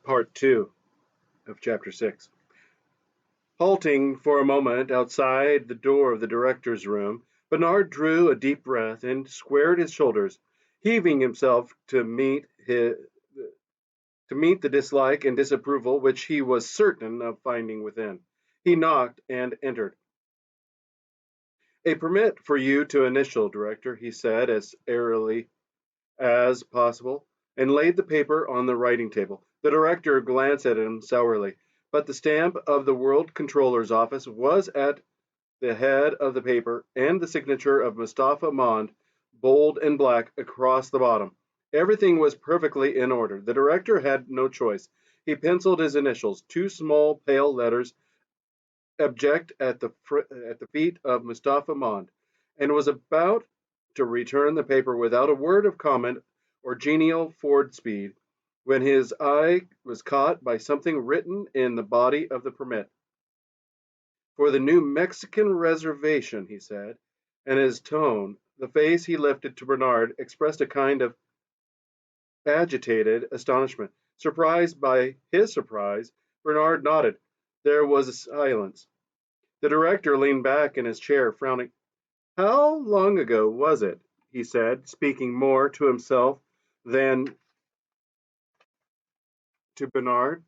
Part 2 of Chapter 6. Halting for a moment outside the door of the director's room, Bernard drew a deep breath and squared his shoulders, heaving himself to meet the dislike and disapproval which he was certain of finding within. He knocked and entered. "A permit for you to initial, Director," he said as airily as possible, and laid the paper on the writing table. The director glanced at him sourly, but the stamp of the World Controller's office was at the head of the paper, and the signature of Mustafa Mond, bold and black, across the bottom. Everything was perfectly in order. The director had no choice. He penciled his initials, two small pale letters, abject at the feet of Mustafa Mond, and was about to return the paper without a word of comment or genial Ford speed, when his eye was caught by something written in the body of the permit. "For the New Mexican Reservation," he said, and his tone, the face he lifted to Bernard, expressed a kind of agitated astonishment. Surprised by his surprise, Bernard nodded. There was a silence. The director leaned back in his chair, frowning. "How long ago was it?" he said, speaking more to himself than to Bernard.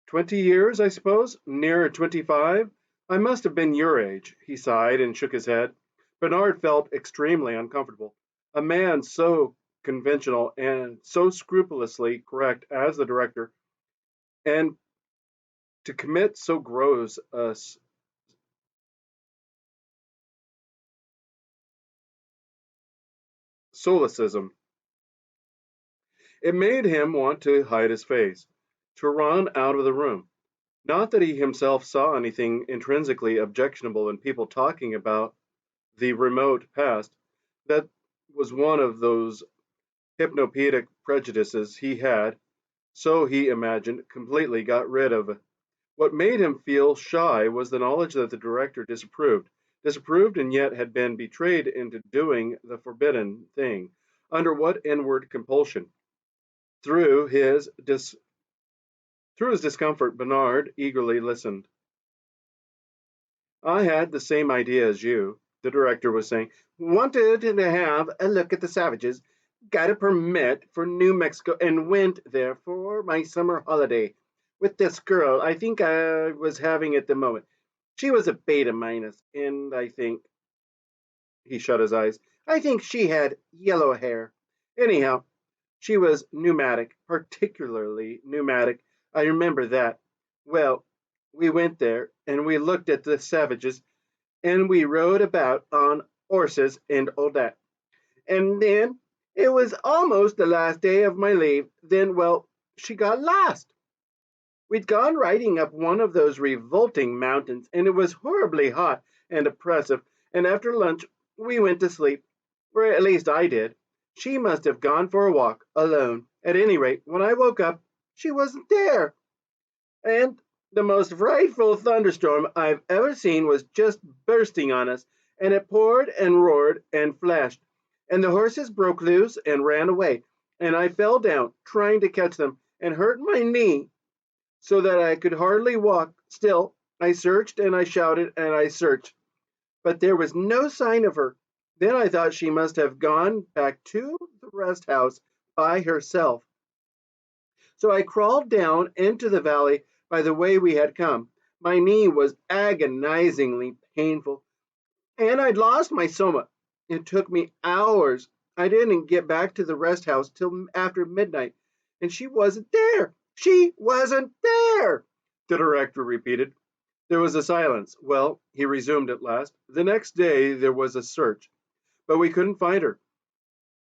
"20 years, I suppose. Nearer 25. I must have been your age." He sighed and shook his head. Bernard felt extremely uncomfortable. A man so conventional and so scrupulously correct as the director, and to commit so gross a solecism. It made him want to hide his face, to run out of the room. Not that he himself saw anything intrinsically objectionable in people talking about the remote past. That was one of those hypnopaetic prejudices he had, so he imagined, completely got rid of. What made him feel shy was the knowledge that the director disapproved and yet had been betrayed into doing the forbidden thing. Under what inward compulsion? Through his dis- through his discomfort, Bernard eagerly listened. "I had the same idea as you," the director was saying. "Wanted to have a look at the savages. Got a permit for New Mexico and went there for my summer holiday with this girl I think I was having at the moment. She was a beta minus, and I think," he shut his eyes, "I think she had yellow hair. Anyhow, she was pneumatic, particularly pneumatic. I remember that. Well, we went there, and we looked at the savages, and we rode about on horses and all that. And then it was almost the last day of my leave. Then, well, she got lost. We'd gone riding up one of those revolting mountains, and it was horribly hot and oppressive, and after lunch we went to sleep, or at least I did. She must have gone for a walk, alone. At any rate, when I woke up, she wasn't there. And the most frightful thunderstorm I've ever seen was just bursting on us, and it poured and roared and flashed, and the horses broke loose and ran away, and I fell down trying to catch them and hurt my knee so that I could hardly walk. Still, I searched and I shouted and I searched, but there was no sign of her. Then I thought she must have gone back to the rest house by herself. So I crawled down into the valley by the way we had come. My knee was agonizingly painful, and I'd lost my soma. It took me hours. I didn't get back to the rest house till after midnight, and she wasn't there. She wasn't there, the director repeated. There was a silence. "Well," he resumed at last, "the next day there was a search, but we couldn't find her.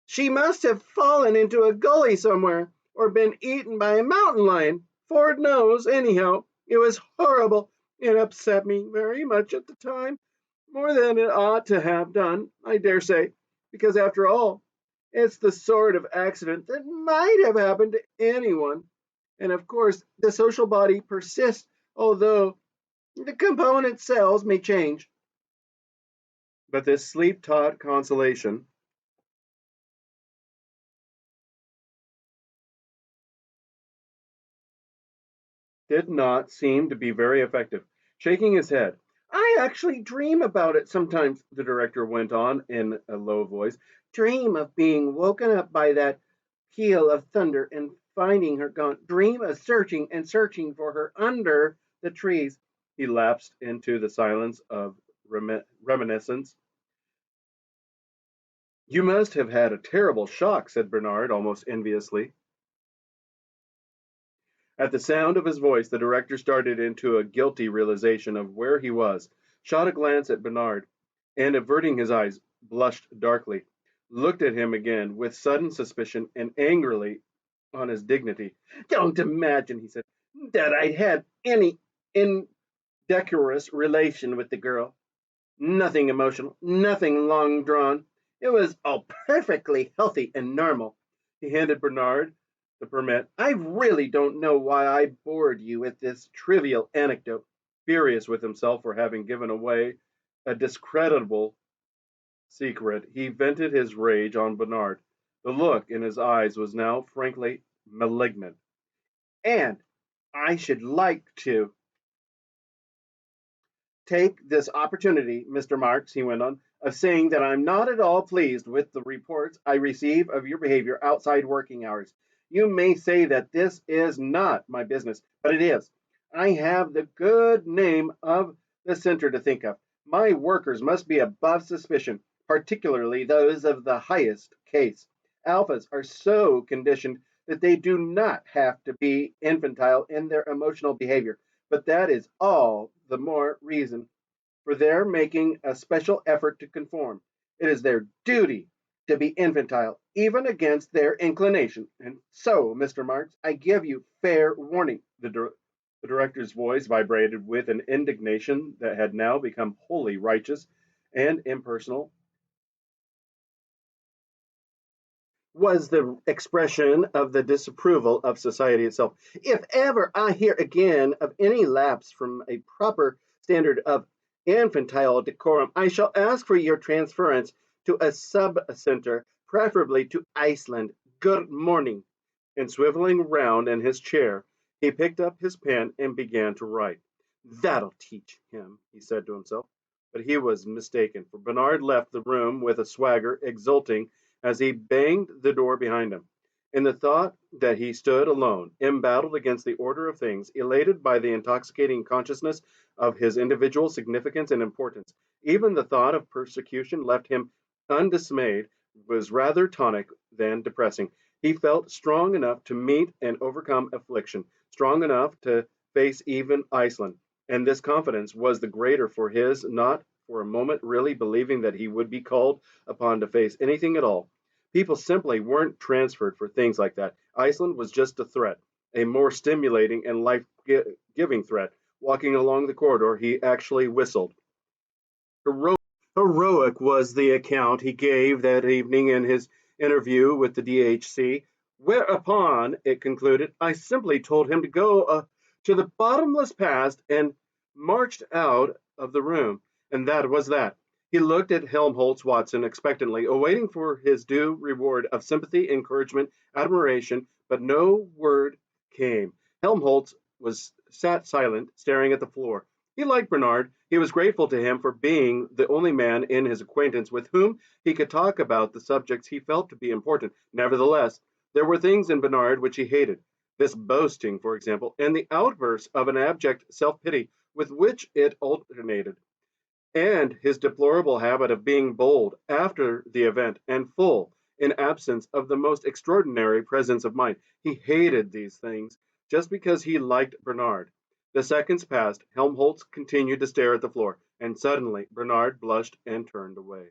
She must have fallen into a gully somewhere, or been eaten by a mountain lion. Ford knows. Anyhow, it was horrible. It upset me very much at the time, more than it ought to have done, I dare say, because after all, it's the sort of accident that might have happened to anyone. And of course, the social body persists, although the component cells may change." But this sleep taught consolation did not seem to be very effective. Shaking his head, I actually dream about it sometimes, the director went on in a low voice. Dream of being woken up by that peal of thunder and finding her gone. Dream of searching and searching for her under the trees. He lapsed into the silence of reminiscence. You must have had a terrible shock, said Bernard, almost enviously. At the sound of his voice, the director started into a guilty realization of where he was, shot a glance at Bernard, and averting his eyes, blushed darkly, looked at him again with sudden suspicion and angrily on his dignity. Don't imagine, he said, that I'd had any indecorous relation with the girl. Nothing emotional, nothing long drawn. It was all perfectly healthy and normal. He handed Bernard the permit. I really don't know why I bored you with this trivial anecdote. Furious with himself for having given away a discreditable secret, he vented his rage on Bernard. The look in his eyes was now frankly malignant. And I should like to take this opportunity, Mr. Marks, he went on, of saying that I'm not at all pleased with the reports I receive of your behavior outside working hours. You may say that this is not my business, but it is. I have the good name of the center to think of. My workers must be above suspicion, particularly those of the highest case. Alphas are so conditioned that they do not have to be infantile in their emotional behavior, but that is all the more reason for their making a special effort to conform. It is their duty to be infantile, even against their inclination. And so, Mr. Marks, I give you fair warning. The director's voice vibrated with an indignation that had now become wholly righteous and impersonal. Was the expression of the disapproval of society itself. If ever I hear again of any lapse from a proper standard of infantile decorum, I shall ask for your transference to a sub-center, preferably to Iceland. Good morning. And swiveling round in his chair, he picked up his pen and began to write. That'll teach him, he said to himself. But he was mistaken, for Bernard left the room with a swagger, exulting as he banged the door behind him. In the thought that he stood alone, embattled against the order of things, elated by the intoxicating consciousness of his individual significance and importance, even the thought of persecution left him undismayed, was rather tonic than depressing. He felt strong enough to meet and overcome affliction, strong enough to face even Iceland. And this confidence was the greater for his not for a moment really believing that he would be called upon to face anything at all. People simply weren't transferred for things like that. Iceland was just a threat, a more stimulating and life giving threat. Walking along the corridor, he actually whistled. Heroic was the account he gave that evening in his interview with the DHC, whereupon, it concluded, I simply told him to go to the bottomless past and marched out of the room. And that was that. He looked at Helmholtz Watson expectantly, awaiting for his due reward of sympathy, encouragement, admiration, but no word came. Helmholtz was sat silent, staring at the floor. He liked Bernard. He was grateful to him for being the only man in his acquaintance with whom he could talk about the subjects he felt to be important. Nevertheless, there were things in Bernard which he hated. This boasting, for example, and the outbursts of an abject self pity with which it alternated, and his deplorable habit of being bold after the event and full in absence of the most extraordinary presence of mind. He hated these things just because he liked Bernard. The seconds passed. Helmholtz continued to stare at the floor, and suddenly Bernard blushed and turned away.